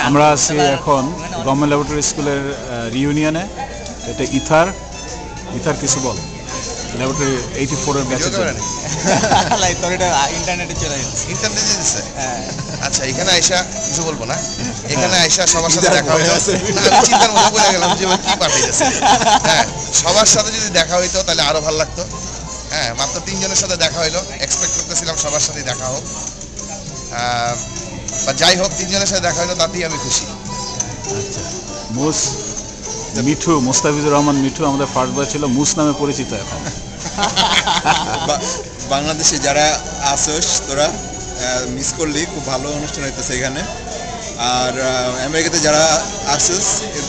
আমরা আছি এখন গভর্নমেন্ট ল্যাবরেটরি স্কুলের রিইউনিয়নে। এটা ইথার কিছু বল ল্যাবরেটরি 84 এর ব্যাচে ইন্টারনেটে চলে যাচ্ছে। ইন্টারনেটে দিচ্ছে। আচ্ছা, এখানে আইসা কিছু বলবো না। এখানে আইসা সবার সাথে দেখা হইতো, চিন্তার মধ্যে পড়ে গেলাম যে কি পাঠাইতেছে। হ্যাঁ, সবার সাথে যদি দেখা হইতো তাহলে আরো ভালো লাগতো। হ্যাঁ, মাত্র 3 জনের সাথে দেখা হইলো, এক্সপেক্ট করতেছিলাম সবার সাথে দেখা হোক, বা যাই হোক 3 জনের সাথে দেখা হইলো, তাতেই আমি খুশি। আচ্ছা, মিঠু, মোস্তাফিজুর রহমান মিঠু আমাদের ফার্স্ট বয় ছিল, মুস নামে পরিচিত এখন। বাংলাদেশে যারা আসোস তোরা মিস করলি, খুব ভালো অনুষ্ঠান হইতেছে এখানে। আর আমেরিকাতে যারা আসোস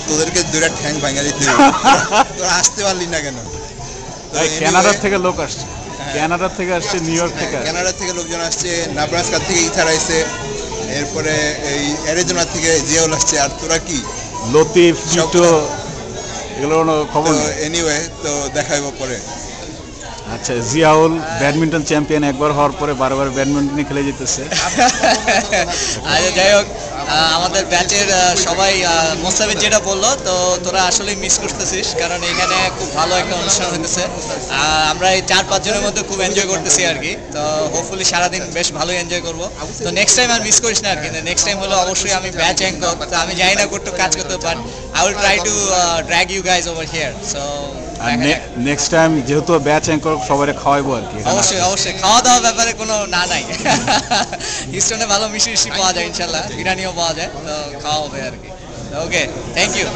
তোদেরকে দুইটা ঠ্যাং ভাঙা দিতে হবে। তোরা আসতে পারলি না কেন? কানাডা থেকে লোক আসছে, কানাডা থেকে আসছে, নিউ ইয়র্ক থেকে, কানাডা থেকে লোকজন আসছে, নেব্রাস্কা থেকে ইথার আইছে, এরপরে এই অ্যারিজোনা থেকে জিয়াউল আসছে। আর তোরা কি লতিফ, টিটো, এগুলোর কোনো খবর নেই। এনিওয়ে, তো দেখা হইব পরে। আচ্ছা, জিয়াউল ব্যাডমিন্টন চ্যাম্পিয়ন একবার হওয়ার পরে বারবার ব্যাডমিন্টনে খেলে যেতেছে। আচ্ছা, যাই হোক, আমাদের ব্যাচের সবাই মোস্তাফিজ যেটা বললো, তো তোরা আসলে মিস করতেছিস, কারণ এখানে খুব ভালো একটা অনুষ্ঠান হতেছে। আমরা এই 4-5 জনের মধ্যে খুব এনজয় করতেছি আর কি। তো হোপফুলি সারাদিন বেশ ভালোই এনজয় করবো। তো নেক্সট টাইম আর মিস করিস না আর কি। নেক্সট টাইম হলো অবশ্যই আমি ব্যাচ অ্যাঙ্কর, তো আমি জানি না করতে কাজ করতে পারি। I will try to drag you guys over here. So next time যেহেতু ব্যাচ অ্যাঙ্কর সবাই খাওয়াইবো আর কি। অবশ্যই খাওয়া দাওয়ার ব্যাপারে কোনো না নাই। হিস্টনে ভালো মিষ্টি পাওয়া যায়, ইনশাল্লাহ বিরিয়ানিও পাওয়া যায়, তো খাওয়া হবে আর কি। ওকে, থ্যাংক ইউ।